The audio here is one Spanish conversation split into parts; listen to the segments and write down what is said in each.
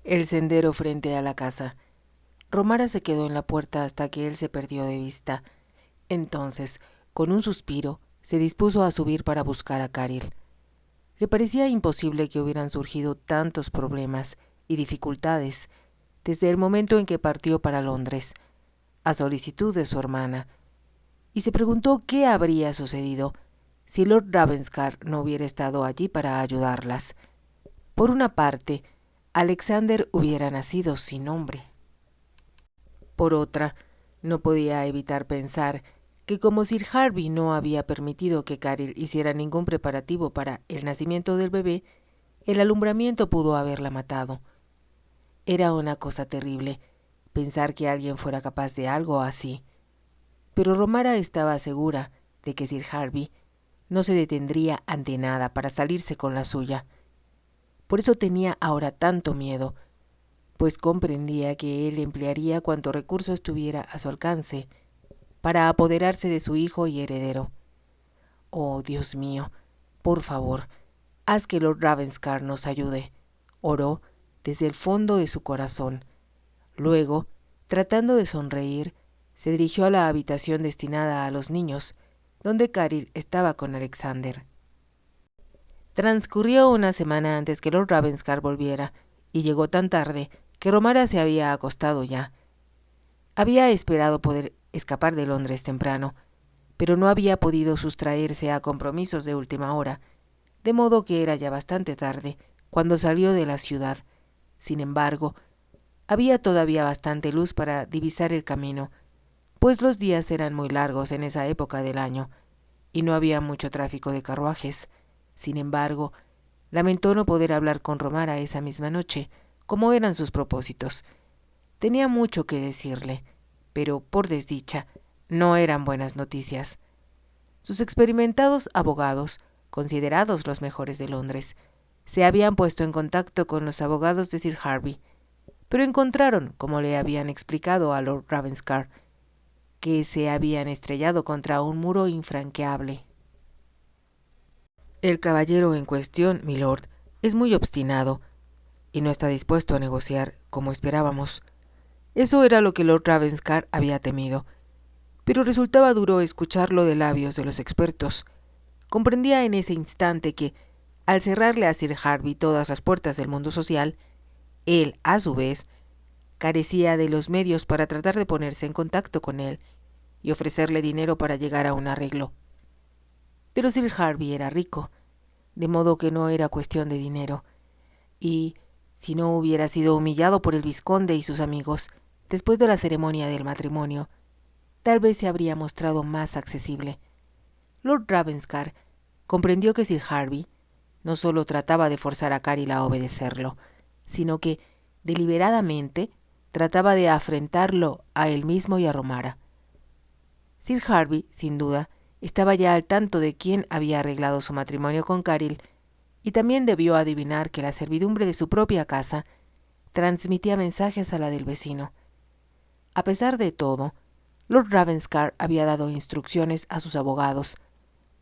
el sendero frente a la casa. Romara se quedó en la puerta hasta que él se perdió de vista. Entonces, con un suspiro, se dispuso a subir para buscar a Caril. Le parecía imposible que hubieran surgido tantos problemas y dificultades desde el momento en que partió para Londres, a solicitud de su hermana, y se preguntó qué habría sucedido si Lord Ravenscar no hubiera estado allí para ayudarlas. Por una parte, Alexander hubiera nacido sin nombre. Por otra, no podía evitar pensar que como Sir Harvey no había permitido que Caril hiciera ningún preparativo para el nacimiento del bebé, el alumbramiento pudo haberla matado. Era una cosa terrible pensar que alguien fuera capaz de algo así, pero Romara estaba segura de que Sir Harvey no se detendría ante nada para salirse con la suya. Por eso tenía ahora tanto miedo, pues comprendía que él emplearía cuanto recurso estuviera a su alcance para apoderarse de su hijo y heredero. Oh, Dios mío, por favor, haz que Lord Ravenscar nos ayude, oró desde el fondo de su corazón. Luego, tratando de sonreír, se dirigió a la habitación destinada a los niños, donde Caril estaba con Alexander. Transcurrió una semana antes que Lord Ravenscar volviera, y llegó tan tarde que Romara se había acostado ya. Había esperado poder escapar de Londres temprano, pero no había podido sustraerse a compromisos de última hora, de modo que era ya bastante tarde cuando salió de la ciudad. Sin embargo, había todavía bastante luz para divisar el camino, pues los días eran muy largos en esa época del año, y no había mucho tráfico de carruajes. Sin embargo, lamentó no poder hablar con Romara esa misma noche, como eran sus propósitos. Tenía mucho que decirle, pero, por desdicha, no eran buenas noticias. Sus experimentados abogados, considerados los mejores de Londres, se habían puesto en contacto con los abogados de Sir Harvey, pero encontraron, como le habían explicado a Lord Ravenscar, que se habían estrellado contra un muro infranqueable. El caballero en cuestión, milord, es muy obstinado y no está dispuesto a negociar como esperábamos. Eso era lo que Lord Ravenscar había temido, pero resultaba duro escucharlo de labios de los expertos. Comprendía en ese instante que, al cerrarle a Sir Harvey todas las puertas del mundo social, él, a su vez, carecía de los medios para tratar de ponerse en contacto con él y ofrecerle dinero para llegar a un arreglo. Pero Sir Harvey era rico, de modo que no era cuestión de dinero, y, si no hubiera sido humillado por el vizconde y sus amigos, después de la ceremonia del matrimonio, tal vez se habría mostrado más accesible. Lord Ravenscar comprendió que Sir Harvey no solo trataba de forzar a Caril a obedecerlo, sino que, deliberadamente, trataba de afrentarlo a él mismo y a Romara. Sir Harvey, sin duda, estaba ya al tanto de quién había arreglado su matrimonio con Caril, y también debió adivinar que la servidumbre de su propia casa transmitía mensajes a la del vecino. A pesar de todo, Lord Ravenscar había dado instrucciones a sus abogados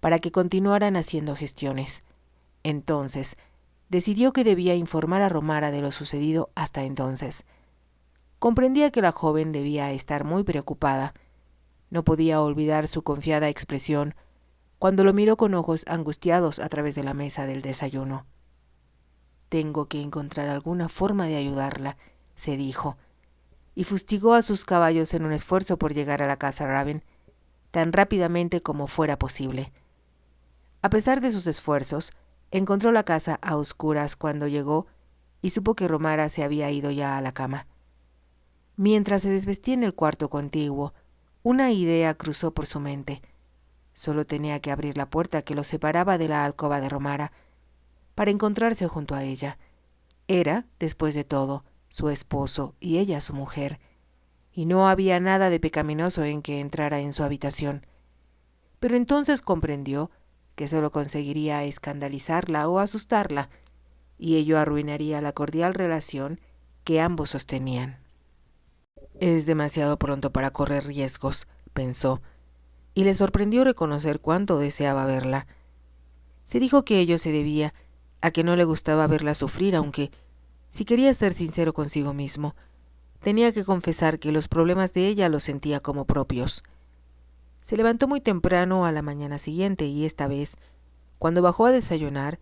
para que continuaran haciendo gestiones. Entonces, decidió que debía informar a Romara de lo sucedido hasta entonces. Comprendía que la joven debía estar muy preocupada. No podía olvidar su confiada expresión cuando lo miró con ojos angustiados a través de la mesa del desayuno. «Tengo que encontrar alguna forma de ayudarla», se dijo, y fustigó a sus caballos en un esfuerzo por llegar a la casa Raven tan rápidamente como fuera posible. A pesar de sus esfuerzos, encontró la casa a oscuras cuando llegó y supo que Romara se había ido ya a la cama. Mientras se desvestía en el cuarto contiguo, una idea cruzó por su mente. Solo tenía que abrir la puerta que lo separaba de la alcoba de Romara para encontrarse junto a ella. Era, después de todo, su esposo y ella su mujer, y no había nada de pecaminoso en que entrara en su habitación. Pero entonces comprendió que solo conseguiría escandalizarla o asustarla, y ello arruinaría la cordial relación que ambos sostenían. «Es demasiado pronto para correr riesgos», pensó, y le sorprendió reconocer cuánto deseaba verla. Se dijo que ello se debía a que no le gustaba verla sufrir, aunque, Si quería ser sincero consigo mismo, tenía que confesar que los problemas de ella los sentía como propios. Se levantó muy temprano a la mañana siguiente y esta vez, cuando bajó a desayunar,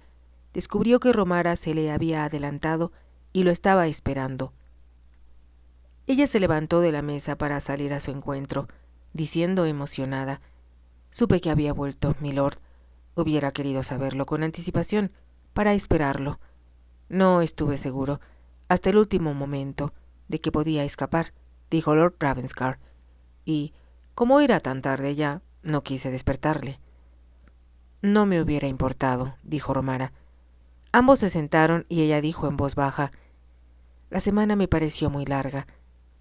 descubrió que Romara se le había adelantado y lo estaba esperando. Ella se levantó de la mesa para salir a su encuentro, diciendo emocionada: «Supe que había vuelto, milord. Hubiera querido saberlo con anticipación, para esperarlo. No estuve seguro, hasta el último momento, de que podía escapar», dijo Lord Ravenscar, «y, como era tan tarde ya, no quise despertarle». «No me hubiera importado», dijo Romara. Ambos se sentaron y ella dijo en voz baja: «La semana me pareció muy larga,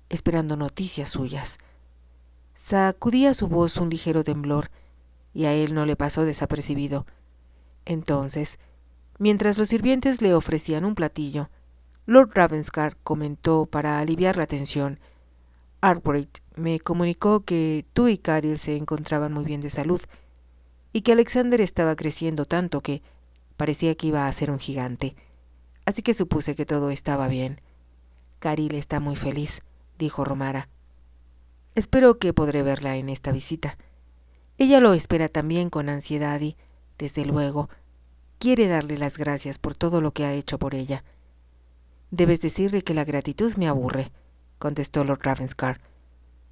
esperando noticias suyas». Sacudía su voz un ligero temblor, y a él no le pasó desapercibido. Entonces, mientras los sirvientes le ofrecían un platillo, Lord Ravenscar comentó para aliviar la tensión: «Arkwright me comunicó que tú y Caril se encontraban muy bien de salud, y que Alexander estaba creciendo tanto que parecía que iba a ser un gigante. Así que supuse que todo estaba bien. Caril está muy feliz», dijo Romara. «Espero que podré verla en esta visita. Ella lo espera también con ansiedad y, desde luego, quiere darle las gracias por todo lo que ha hecho por ella». «Debes decirle que la gratitud me aburre», contestó Lord Ravenscar,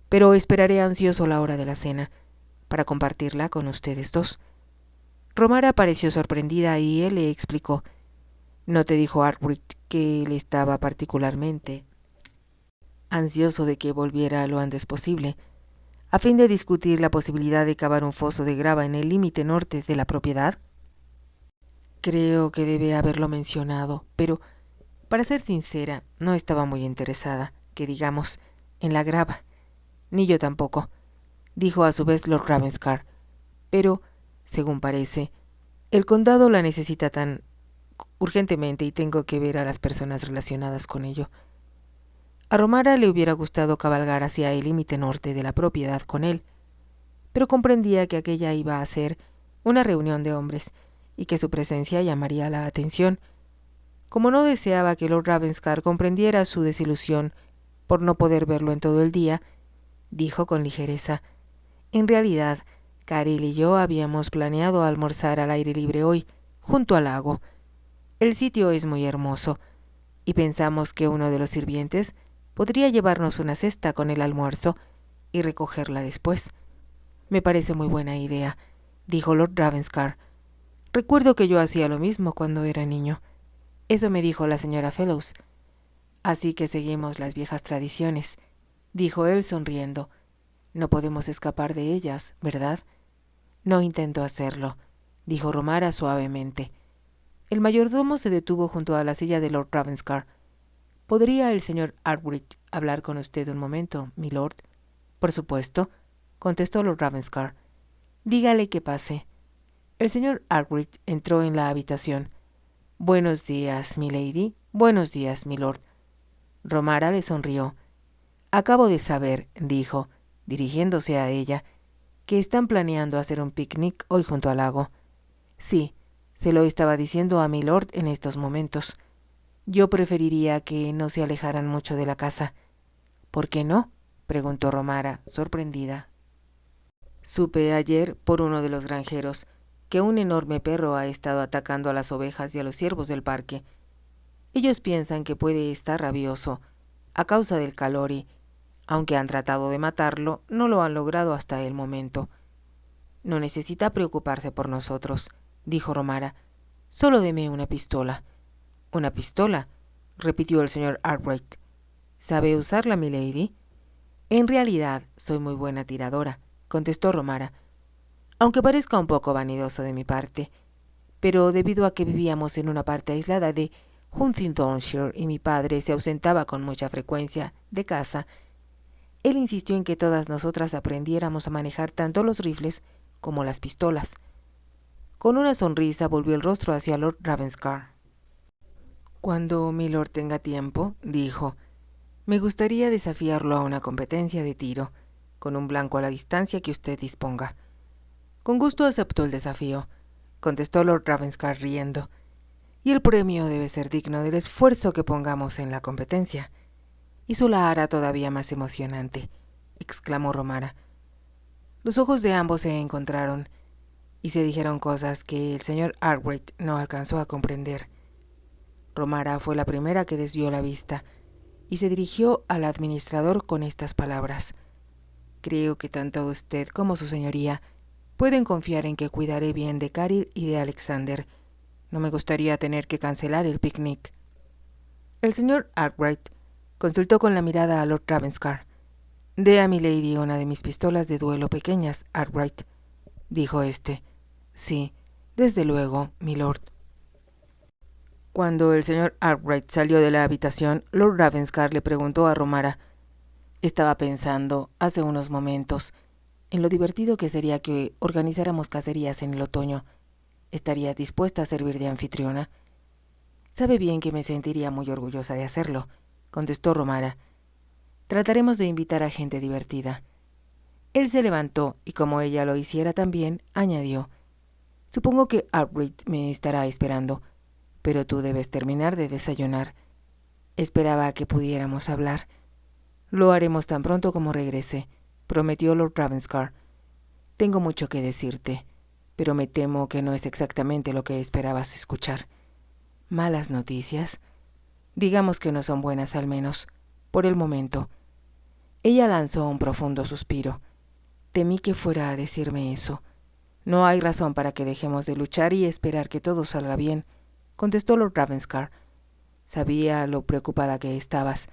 «pero esperaré ansioso la hora de la cena, para compartirla con ustedes dos». Romara pareció sorprendida y él le explicó: «¿No te dijo Arkwright que él estaba particularmente ansioso de que volviera lo antes posible, a fin de discutir la posibilidad de cavar un foso de grava en el límite norte de la propiedad?» «Creo que debe haberlo mencionado, pero, para ser sincera, no estaba muy interesada, que digamos, en la grava». «Ni yo tampoco», dijo a su vez Lord Ravenscar, «pero, según parece, el condado la necesita tan urgentemente y tengo que ver a las personas relacionadas con ello». A Romara le hubiera gustado cabalgar hacia el límite norte de la propiedad con él, pero comprendía que aquella iba a ser una reunión de hombres y que su presencia llamaría la atención. Como no deseaba que Lord Ravenscar comprendiera su desilusión por no poder verlo en todo el día, dijo con ligereza: «En realidad, Caril y yo habíamos planeado almorzar al aire libre hoy, junto al lago. El sitio es muy hermoso, y pensamos que uno de los sirvientes podría llevarnos una cesta con el almuerzo y recogerla después». «Me parece muy buena idea», dijo Lord Ravenscar. «Recuerdo que yo hacía lo mismo cuando era niño. Eso me dijo la señora Fellows. Así que seguimos las viejas tradiciones», dijo él sonriendo. «No podemos escapar de ellas, ¿verdad?» «No intento hacerlo», dijo Romara suavemente. El mayordomo se detuvo junto a la silla de Lord Ravenscar. «¿Podría el señor Arkwright hablar con usted un momento, milord?» «Por supuesto», contestó Lord Ravenscar. «Dígale que pase». El señor Arkwright entró en la habitación. «Buenos días, milady». «Buenos días, milord». Romara le sonrió. «Acabo de saber», dijo, dirigiéndose a ella, «que están planeando hacer un picnic hoy junto al lago». «Sí, se lo estaba diciendo a milord en estos momentos. Yo preferiría que no se alejaran mucho de la casa». «¿Por qué no?», preguntó Romara, sorprendida. «Supe ayer, por uno de los granjeros, que un enorme perro ha estado atacando a las ovejas y a los ciervos del parque. Ellos piensan que puede estar rabioso, a causa del calor y, aunque han tratado de matarlo, no lo han logrado hasta el momento». «No necesita preocuparse por nosotros», dijo Romara. «Solo deme una pistola». «¿Una pistola?», repitió el señor Arkwright. «¿Sabe usarla, milady?» «En realidad, soy muy buena tiradora», contestó Romara, «aunque parezca un poco vanidoso de mi parte. Pero debido a que vivíamos en una parte aislada de Huntingdonshire y mi padre se ausentaba con mucha frecuencia de casa, él insistió en que todas nosotras aprendiéramos a manejar tanto los rifles como las pistolas». Con una sonrisa volvió el rostro hacia Lord Ravenscar. «Cuando milord tenga tiempo», dijo, «me gustaría desafiarlo a una competencia de tiro, con un blanco a la distancia que usted disponga». «Con gusto aceptó el desafío», contestó Lord Ravenscar riendo. y el premio debe ser digno del esfuerzo que pongamos en la competencia. Eso la hará todavía más emocionante, exclamó Romara. Los ojos de ambos se encontraron y se dijeron cosas que el señor Arkwright no alcanzó a comprender. Romara fue la primera que desvió la vista y se dirigió al administrador con estas palabras: «Creo que tanto usted como su señoría pueden confiar en que cuidaré bien de Caril y de Alexander. No me gustaría tener que cancelar el picnic». El señor Arkwright consultó con la mirada a Lord Ravenscar. «Dé a milady una de mis pistolas de duelo pequeñas, Arkwright», dijo éste. «Sí, desde luego, milord». Cuando el señor Arkwright salió de la habitación, Lord Ravenscar le preguntó a Romara: «Estaba pensando, hace unos momentos, en lo divertido que sería que organizáramos cacerías en el otoño. ¿Estarías dispuesta a servir de anfitriona?» «Sabe bien que me sentiría muy orgullosa de hacerlo», contestó Romara. «Trataremos de invitar a gente divertida». Él se levantó y, como ella lo hiciera también, añadió: «Supongo que Arkwright me estará esperando, pero tú debes terminar de desayunar. Esperaba a que pudiéramos hablar». «Lo haremos tan pronto como regrese», prometió Lord Ravenscar. «Tengo mucho que decirte, pero me temo que no es exactamente lo que esperabas escuchar». «¿Malas noticias?» «Digamos que no son buenas, al menos, por el momento». Ella lanzó un profundo suspiro. «Temí que fuera a decirme eso. No hay razón para que dejemos de luchar y esperar que todo salga bien», contestó Lord Ravenscar. «Sabía lo preocupada que estabas.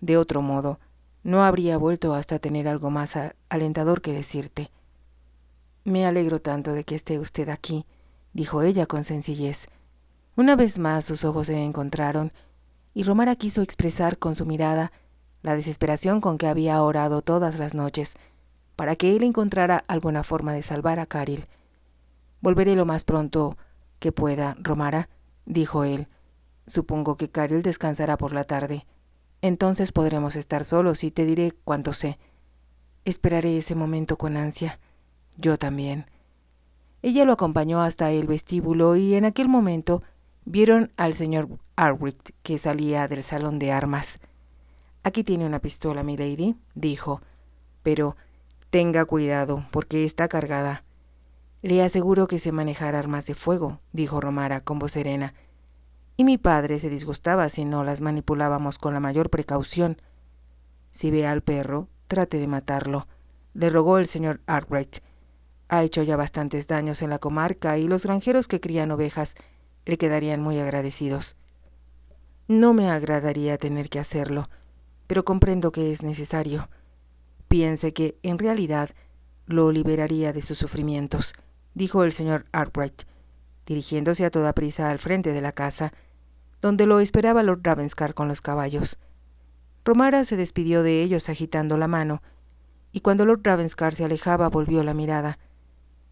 De otro modo, no habría vuelto hasta tener algo más alentador que decirte». «Me alegro tanto de que esté usted aquí», dijo ella con sencillez. Una vez más sus ojos se encontraron, y Romara quiso expresar con su mirada la desesperación con que había orado todas las noches para que él encontrara alguna forma de salvar a Caril. «Volveré lo más pronto que pueda, Romara», dijo él. «Supongo que Caril descansará por la tarde. Entonces podremos estar solos y te diré cuanto sé. Esperaré ese momento con ansia». «Yo también». Ella lo acompañó hasta el vestíbulo y en aquel momento vieron al señor Arkwright, que salía del salón de armas. «Aquí tiene una pistola, milady», dijo, «pero tenga cuidado, porque está cargada». «Le aseguro que sé manejar armas de fuego», dijo Romara con voz serena, «y mi padre se disgustaba si no las manipulábamos con la mayor precaución». «Si ve al perro, trate de matarlo», le rogó el señor Arkwright. «Ha hecho ya bastantes daños en la comarca y los granjeros que crían ovejas le quedarían muy agradecidos». «No me agradaría tener que hacerlo, pero comprendo que es necesario. Piense que, en realidad, lo liberaría de sus sufrimientos», dijo el señor Arkwright, dirigiéndose a toda prisa al frente de la casa, donde lo esperaba Lord Ravenscar con los caballos. Romara se despidió de ellos agitando la mano, y cuando Lord Ravenscar se alejaba volvió la mirada.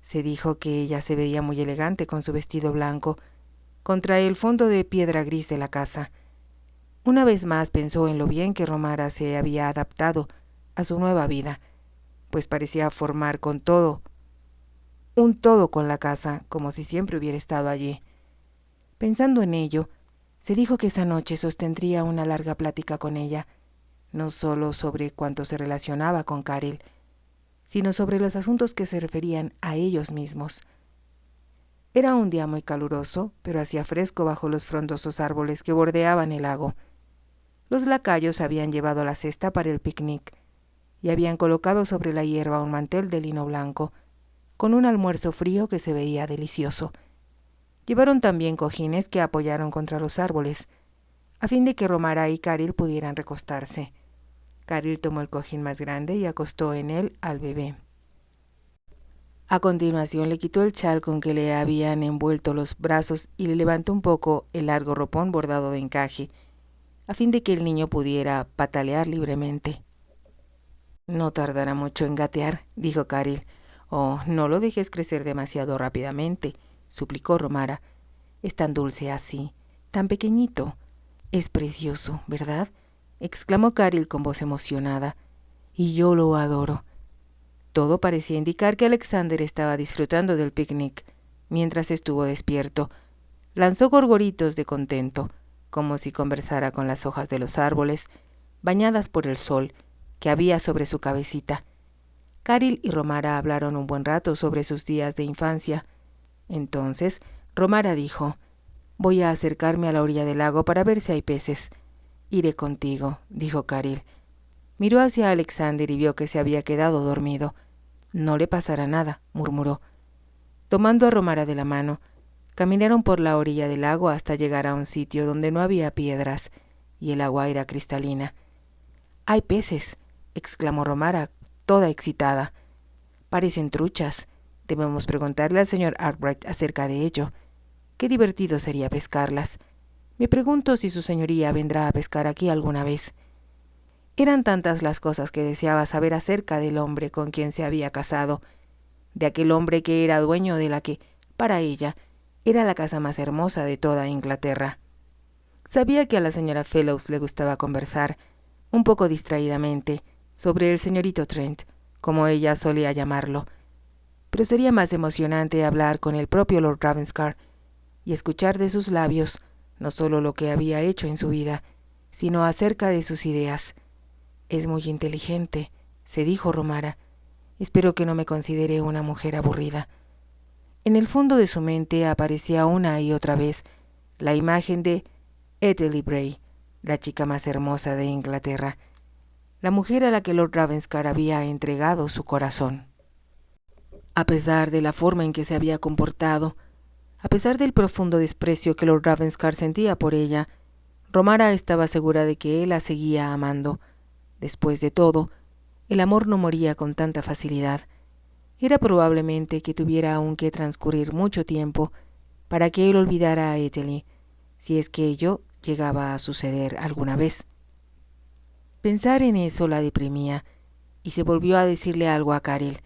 Se dijo que ella se veía muy elegante con su vestido blanco, contra el fondo de piedra gris de la casa. Una vez más pensó en lo bien que Romara se había adaptado a su nueva vida, pues parecía formar un todo con la casa, como si siempre hubiera estado allí. Pensando en ello, se dijo que esa noche sostendría una larga plática con ella, no solo sobre cuanto se relacionaba con Caril, sino sobre los asuntos que se referían a ellos mismos. Era un día muy caluroso, pero hacía fresco bajo los frondosos árboles que bordeaban el lago. Los lacayos habían llevado la cesta para el picnic y habían colocado sobre la hierba un mantel de lino blanco, con un almuerzo frío que se veía delicioso. Llevaron también cojines que apoyaron contra los árboles, a fin de que Romara y Caril pudieran recostarse. Caril tomó el cojín más grande y acostó en él al bebé. A continuación le quitó el chal con que le habían envuelto los brazos y le levantó un poco el largo ropón bordado de encaje, a fin de que el niño pudiera patalear libremente. «No tardará mucho en gatear», dijo Caril. «Oh, no lo dejes crecer demasiado rápidamente», suplicó Romara. «Es tan dulce así, tan pequeñito. Es precioso, ¿verdad?», exclamó Caril con voz emocionada. «Y yo lo adoro». Todo parecía indicar que Alexander estaba disfrutando del picnic mientras estuvo despierto. lanzó gorgoritos de contento, como si conversara con las hojas de los árboles, bañadas por el sol que había sobre su cabecita. Caril y Romara hablaron un buen rato sobre sus días de infancia. Entonces Romara dijo: «Voy a acercarme a la orilla del lago para ver si hay peces». «Iré contigo», dijo Caril. Miró hacia Alexander y vio que se había quedado dormido. «No le pasará nada», murmuró. Tomando a Romara de la mano, caminaron por la orilla del lago hasta llegar a un sitio donde no había piedras y el agua era cristalina. «Hay peces», exclamó Romara, toda excitada. «Parecen truchas. Debemos preguntarle al señor Arkwright acerca de ello. Qué divertido sería pescarlas. Me pregunto si su señoría vendrá a pescar aquí alguna vez». Eran tantas las cosas que deseaba saber acerca del hombre con quien se había casado, de aquel hombre que era dueño de la que, para ella, era la casa más hermosa de toda Inglaterra. Sabía que a la señora Fellows le gustaba conversar, un poco distraídamente, sobre el señorito Trent, como ella solía llamarlo, pero sería más emocionante hablar con el propio Lord Ravenscar y escuchar de sus labios no solo lo que había hecho en su vida, sino acerca de sus ideas. «Es muy inteligente», se dijo Romara. «Espero que no me considere una mujer aburrida». En el fondo de su mente aparecía una y otra vez la imagen de Ethel Bray, la chica más hermosa de Inglaterra, la mujer a la que Lord Ravenscar había entregado su corazón. A pesar de la forma en que se había comportado, a pesar del profundo desprecio que Lord Ravenscar sentía por ella, Romara estaba segura de que él la seguía amando. Después de todo, el amor no moría con tanta facilidad. Era probablemente que tuviera aún que transcurrir mucho tiempo para que él olvidara a Ethel, si es que ello llegaba a suceder alguna vez. Pensar en eso la deprimía, y se volvió a decirle algo a Caril.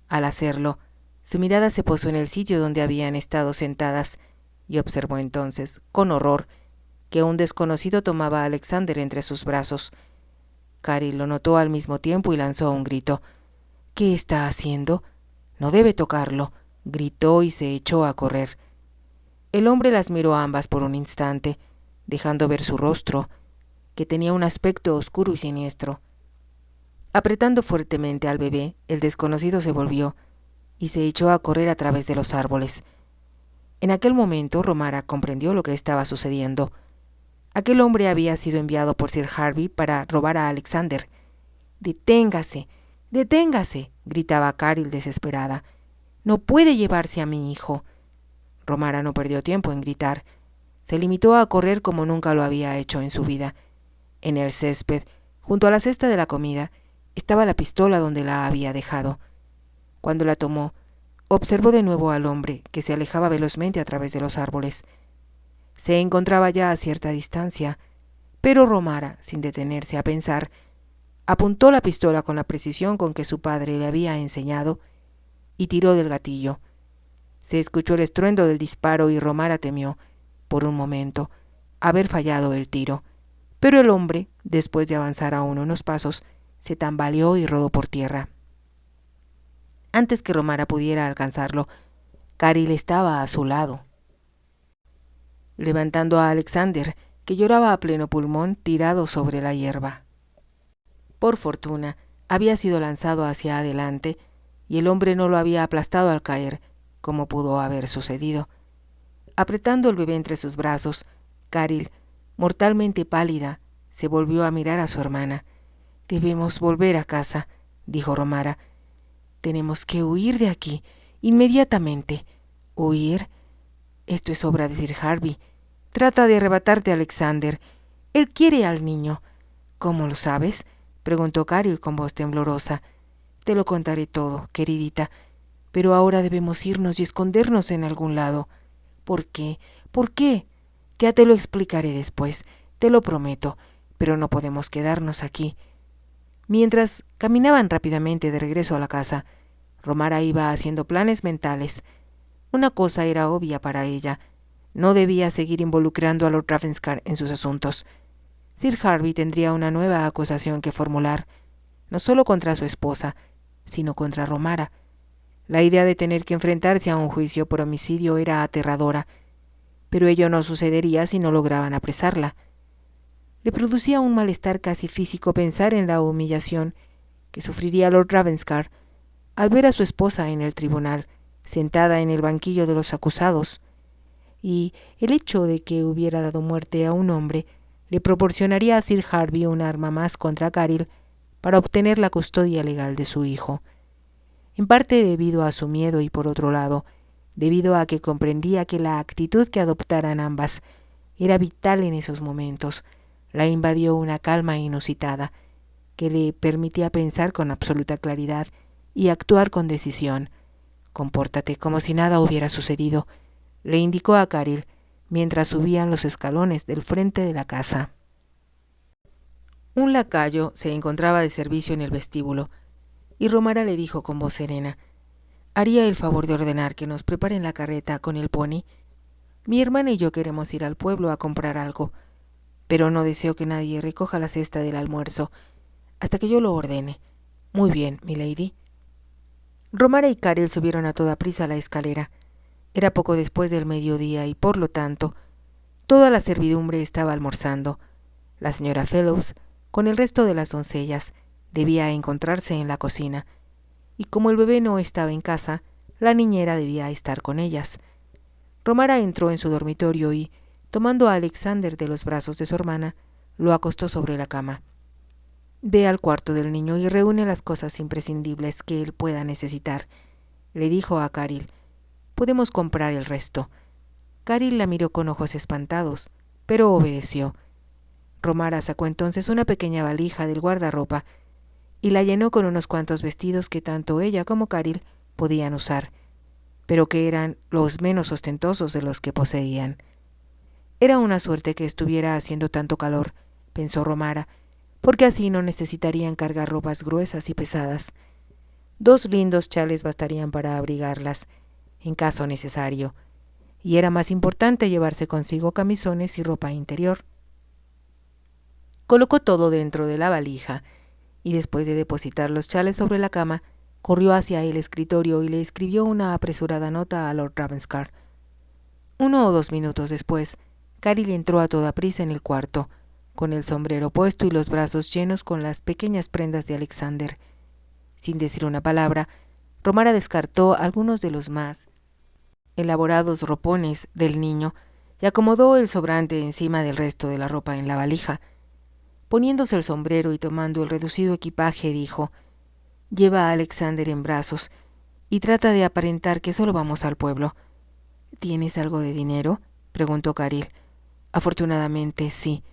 Al hacerlo, su mirada se posó en el sitio donde habían estado sentadas, y observó entonces, con horror, que un desconocido tomaba a Alexander entre sus brazos. Caril lo notó al mismo tiempo y lanzó un grito. «¿Qué está haciendo? No debe tocarlo», gritó y se echó a correr. El hombre las miró a ambas por un instante, dejando ver su rostro, que tenía un aspecto oscuro y siniestro. Apretando fuertemente al bebé, el desconocido se volvió y se echó a correr a través de los árboles. En aquel momento Romara comprendió lo que estaba sucediendo. Aquel hombre había sido enviado por Sir Harvey para robar a Alexander. «¡Deténgase! ¡Deténgase!», gritaba Caril desesperada. «No puede llevarse a mi hijo». Romara no perdió tiempo en gritar. Se limitó a correr como nunca lo había hecho en su vida. En el césped, junto a la cesta de la comida, estaba la pistola donde la había dejado. Cuando la tomó, observó de nuevo al hombre, que se alejaba velozmente a través de los árboles. Se encontraba ya a cierta distancia, pero Romara, sin detenerse a pensar, apuntó la pistola con la precisión con que su padre le había enseñado y tiró del gatillo. Se escuchó el estruendo del disparo y Romara temió, por un momento, haber fallado el tiro, pero el hombre, después de avanzar aún unos pasos, se tambaleó y rodó por tierra. Antes que Romara pudiera alcanzarlo, Caril estaba a su lado, levantando a Alexander, que lloraba a pleno pulmón tirado sobre la hierba. Por fortuna, había sido lanzado hacia adelante, y el hombre no lo había aplastado al caer, como pudo haber sucedido. Apretando el bebé entre sus brazos, Caril, mortalmente pálida, se volvió a mirar a su hermana. «Debemos volver a casa», dijo Romara. «Tenemos que huir de aquí, inmediatamente». «¿Huir? Esto es obra de Sir Harvey. Trata de arrebatarte a Alexander. Él quiere al niño». «¿Cómo lo sabes?», preguntó Caril con voz temblorosa. «Te lo contaré todo, queridita, pero ahora debemos irnos y escondernos en algún lado». «¿Por qué? ¿Por qué? Ya te lo explicaré después, te lo prometo, pero no podemos quedarnos aquí». Mientras caminaban rápidamente de regreso a la casa, Romara iba haciendo planes mentales. Una cosa era obvia para ella: no debía seguir involucrando a Lord Ravenscar en sus asuntos. Sir Harvey tendría una nueva acusación que formular, no solo contra su esposa, sino contra Romara. La idea de tener que enfrentarse a un juicio por homicidio era aterradora, pero ello no sucedería si no lograban apresarla. Le producía un malestar casi físico pensar en la humillación que sufriría Lord Ravenscar al ver a su esposa en el tribunal, sentada en el banquillo de los acusados, y el hecho de que hubiera dado muerte a un hombre le proporcionaría a Sir Harvey un arma más contra Caryll para obtener la custodia legal de su hijo. En parte debido a su miedo y por otro lado, debido a que comprendía que la actitud que adoptaran ambas era vital en esos momentos, la invadió una calma inusitada que le permitía pensar con absoluta claridad y actuar con decisión. «Compórtate como si nada hubiera sucedido», le indicó a Caryll mientras subían los escalones del frente de la casa. Un lacayo se encontraba de servicio en el vestíbulo, y Romara le dijo con voz serena: «¿Haría el favor de ordenar que nos preparen la carreta con el pony? Mi hermana y yo queremos ir al pueblo a comprar algo, pero no deseo que nadie recoja la cesta del almuerzo hasta que yo lo ordene». «Muy bien, milady». Romara y Caryll subieron a toda prisa la escalera. Era poco después del mediodía y, por lo tanto, toda la servidumbre estaba almorzando. La señora Fellows, con el resto de las doncellas, debía encontrarse en la cocina, y como el bebé no estaba en casa, la niñera debía estar con ellas. Romara entró en su dormitorio y, tomando a Alexander de los brazos de su hermana, lo acostó sobre la cama. «Ve al cuarto del niño y reúne las cosas imprescindibles que él pueda necesitar», le dijo a Caryll. «Podemos comprar el resto». Caryll la miró con ojos espantados, pero obedeció. Romara sacó entonces una pequeña valija del guardarropa y la llenó con unos cuantos vestidos que tanto ella como Caryll podían usar, pero que eran los menos ostentosos de los que poseían. Era una suerte que estuviera haciendo tanto calor, pensó Romara, porque así no necesitarían cargar ropas gruesas y pesadas. 2 lindos chales bastarían para abrigarlas, en caso necesario, y era más importante llevarse consigo camisones y ropa interior. Colocó todo dentro de la valija, y después de depositar los chales sobre la cama, corrió hacia el escritorio y le escribió una apresurada nota a Lord Ravenscar. 1 o 2 minutos después, Caryll entró a toda prisa en el cuarto, con el sombrero puesto y los brazos llenos con las pequeñas prendas de Alexander. Sin decir una palabra, Romara descartó algunos de los más elaborados ropones del niño y acomodó el sobrante encima del resto de la ropa en la valija. Poniéndose el sombrero y tomando el reducido equipaje, dijo: «Lleva a Alexander en brazos y trata de aparentar que solo vamos al pueblo». «¿Tienes algo de dinero?», preguntó Caryll. «Afortunadamente, sí.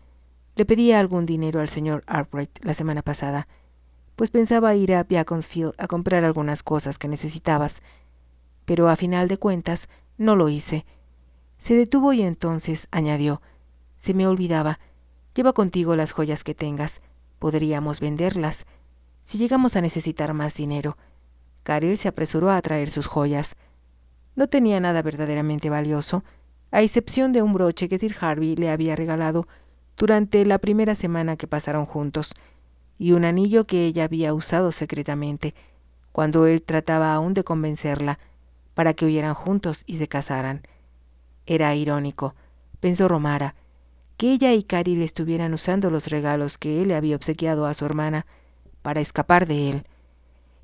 Le pedí algún dinero al señor Arkwright la semana pasada, pues pensaba ir a Beaconsfield a comprar algunas cosas que necesitabas, pero a final de cuentas no lo hice». Se detuvo y entonces añadió: «Se me olvidaba. Lleva contigo las joyas que tengas. Podríamos venderlas si llegamos a necesitar más dinero». Caryll se apresuró a traer sus joyas. No tenía nada verdaderamente valioso, a excepción de un broche que Sir Harvey le había regalado durante la primera semana que pasaron juntos, y un anillo que ella había usado secretamente, cuando él trataba aún de convencerla para que huyeran juntos y se casaran. Era irónico, pensó Romara, que ella y Caryll estuvieran usando los regalos que él le había obsequiado a su hermana para escapar de él.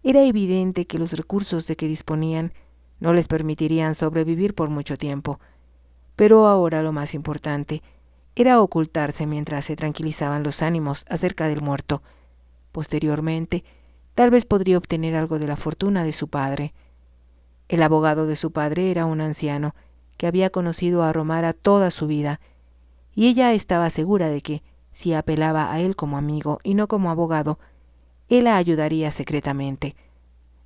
Era evidente que los recursos de que disponían no les permitirían sobrevivir por mucho tiempo, pero ahora lo más importante era ocultarse mientras se tranquilizaban los ánimos acerca del muerto. Posteriormente, tal vez podría obtener algo de la fortuna de su padre. El abogado de su padre era un anciano que había conocido a Romara toda su vida, y ella estaba segura de que, si apelaba a él como amigo y no como abogado, él la ayudaría secretamente.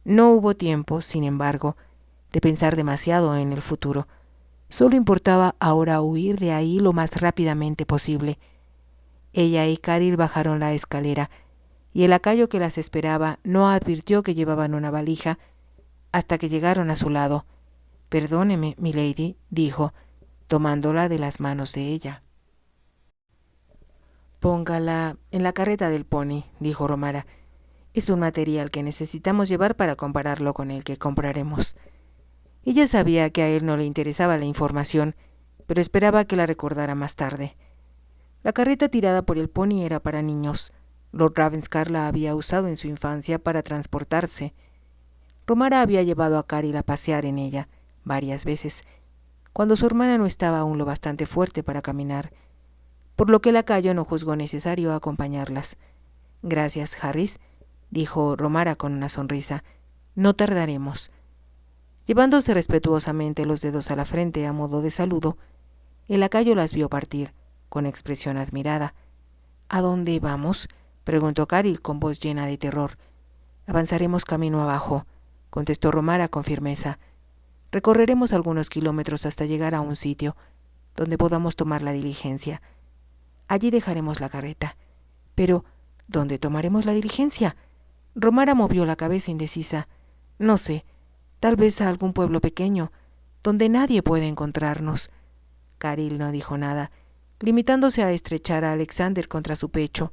No hubo tiempo, sin embargo, de pensar demasiado en el futuro. Solo importaba ahora huir de ahí lo más rápidamente posible. Ella y Caryll bajaron la escalera, y el lacayo que las esperaba no advirtió que llevaban una valija hasta que llegaron a su lado. «Perdóneme, milady», dijo, tomándola de las manos de ella. «Póngala en la carreta del pony», dijo Romara. «Es un material que necesitamos llevar para compararlo con el que compraremos». Ella sabía que a él no le interesaba la información, pero esperaba que la recordara más tarde. La carreta tirada por el pony era para niños. Lord Ravenscar la había usado en su infancia para transportarse. Romara había llevado a Caril a pasear en ella varias veces, cuando su hermana no estaba aún lo bastante fuerte para caminar, por lo que el lacayo no juzgó necesario acompañarlas. «Gracias, Harris», dijo Romara con una sonrisa. «No tardaremos». Llevándose respetuosamente los dedos a la frente a modo de saludo, el lacayo las vio partir, con expresión admirada. «¿A dónde vamos?», preguntó Caril con voz llena de terror. «Avanzaremos camino abajo», contestó Romara con firmeza. «Recorreremos algunos kilómetros hasta llegar a un sitio donde podamos tomar la diligencia. Allí dejaremos la carreta». «Pero, ¿dónde tomaremos la diligencia?». Romara movió la cabeza indecisa. «No sé, tal vez a algún pueblo pequeño, donde nadie puede encontrarnos». Caril no dijo nada, limitándose a estrechar a Alexander contra su pecho,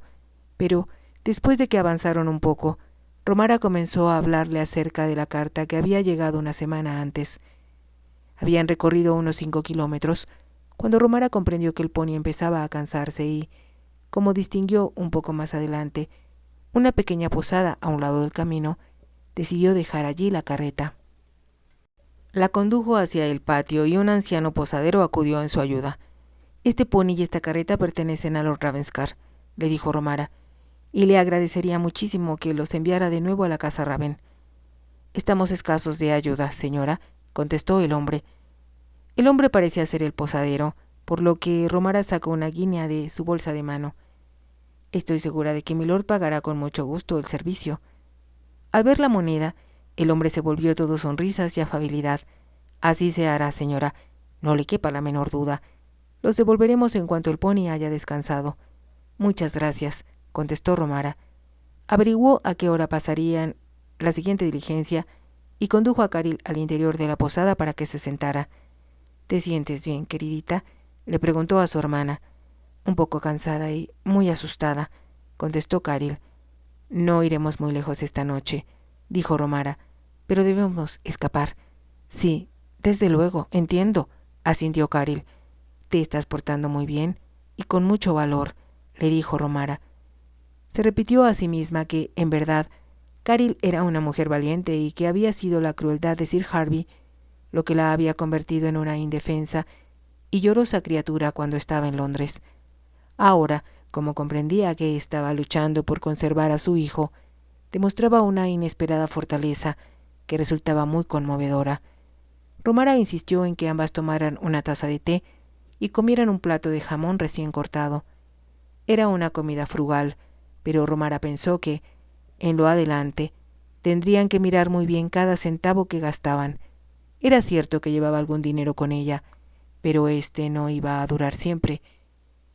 pero después de que avanzaron un poco, Romara comenzó a hablarle acerca de la carta que había llegado una semana antes. Habían recorrido unos 5 kilómetros, cuando Romara comprendió que el pony empezaba a cansarse y, como distinguió un poco más adelante una pequeña posada a un lado del camino, decidió dejar allí la carreta. La condujo hacia el patio y un anciano posadero acudió en su ayuda. «Este pony y esta carreta pertenecen a Lord Ravenscar», le dijo Romara, «y le agradecería muchísimo que los enviara de nuevo a la casa Raven». «Estamos escasos de ayuda, señora», contestó el hombre. El hombre parecía ser el posadero, por lo que Romara sacó una guinea de su bolsa de mano. «Estoy segura de que milord pagará con mucho gusto el servicio». Al ver la moneda, el hombre se volvió todo sonrisas y afabilidad. «Así se hará, señora, no le quepa la menor duda. Los devolveremos en cuanto el pony haya descansado». «Muchas gracias», contestó Romara. Averiguó a qué hora pasarían la siguiente diligencia y condujo a Caril al interior de la posada para que se sentara. «¿Te sientes bien, queridita?», le preguntó a su hermana. «Un poco cansada y muy asustada», contestó Caril. «No iremos muy lejos esta noche», dijo Romara, «pero debemos escapar». «Sí, desde luego, entiendo», asintió Caril. «Te estás portando muy bien y con mucho valor», le dijo Romara. Se repitió a sí misma que, en verdad, Caril era una mujer valiente y que había sido la crueldad de Sir Harvey lo que la había convertido en una indefensa y llorosa criatura cuando estaba en Londres. Ahora, como comprendía que estaba luchando por conservar a su hijo, demostraba una inesperada fortaleza que resultaba muy conmovedora. Romara insistió en que ambas tomaran una taza de té y comieran un plato de jamón recién cortado. Era una comida frugal, pero Romara pensó que, en lo adelante, tendrían que mirar muy bien cada centavo que gastaban. Era cierto que llevaba algún dinero con ella, pero este no iba a durar siempre,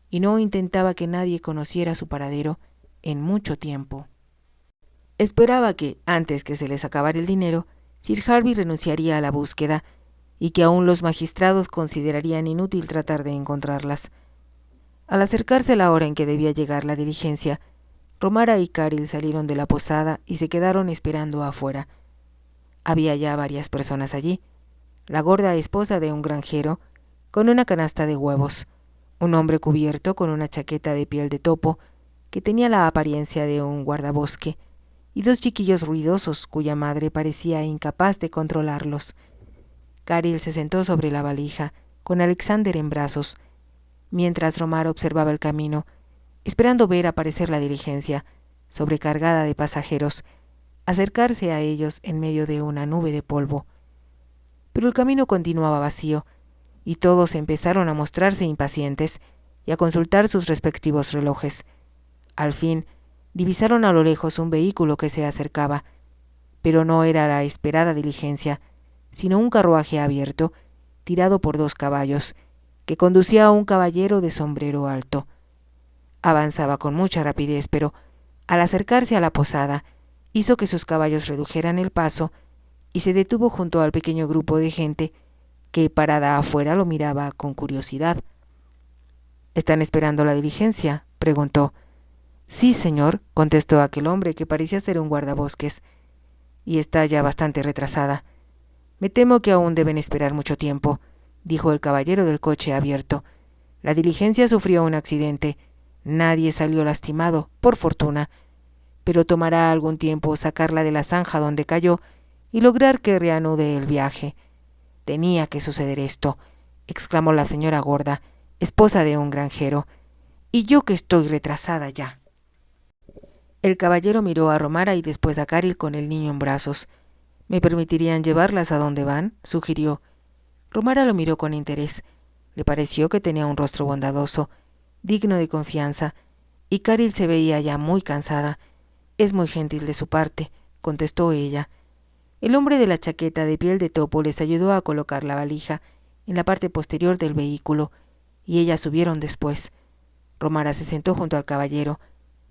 y no intentaba que nadie conociera su paradero en mucho tiempo. Esperaba que, antes que se les acabara el dinero, Sir Harvey renunciaría a la búsqueda, y que aún los magistrados considerarían inútil tratar de encontrarlas. Al acercarse la hora en que debía llegar la diligencia, Romara y Caril salieron de la posada y se quedaron esperando afuera. Había ya varias personas allí. La gorda esposa de un granjero, con una canasta de huevos, un hombre cubierto con una chaqueta de piel de topo, que tenía la apariencia de un guardabosque, y 2 chiquillos ruidosos cuya madre parecía incapaz de controlarlos. Caril se sentó sobre la valija, con Alexander en brazos, mientras Romara observaba el camino, esperando ver aparecer la diligencia, sobrecargada de pasajeros, acercarse a ellos en medio de una nube de polvo. Pero el camino continuaba vacío, y todos empezaron a mostrarse impacientes y a consultar sus respectivos relojes. Al fin, divisaron a lo lejos un vehículo que se acercaba, pero no era la esperada diligencia, sino un carruaje abierto, tirado por 2 caballos, que conducía a un caballero de sombrero alto. Avanzaba con mucha rapidez, pero, al acercarse a la posada, hizo que sus caballos redujeran el paso y se detuvo junto al pequeño grupo de gente que, parada afuera, lo miraba con curiosidad. «¿Están esperando la diligencia?», preguntó. «Sí, señor», contestó aquel hombre que parecía ser un guardabosques, «y está ya bastante retrasada. Me temo que aún deben esperar mucho tiempo. dijo el caballero del coche abierto. La diligencia sufrió un accidente. Nadie salió lastimado, por fortuna, pero tomará algún tiempo sacarla de la zanja donde cayó y lograr que reanude el viaje. Tenía que suceder esto, exclamó la señora gorda, esposa de un granjero, y yo que estoy retrasada ya. El caballero miró a Romara y después a Caril con el niño en brazos. ¿Me permitirían llevarlas a donde van?, sugirió. Romara lo miró con interés. Le pareció que tenía un rostro bondadoso, digno de confianza, y Caril se veía ya muy cansada. Es muy gentil de su parte, contestó ella. El hombre de la chaqueta de piel de topo les ayudó a colocar la valija en la parte posterior del vehículo, y ellas subieron después. Romara se sentó junto al caballero,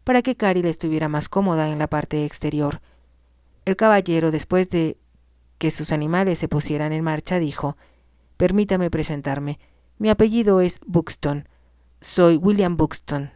para que Caril estuviera más cómoda en la parte exterior. El caballero, después de que sus animales se pusieran en marcha, dijo: «Permítame presentarme. Mi apellido es Buxton. Soy William Buxton».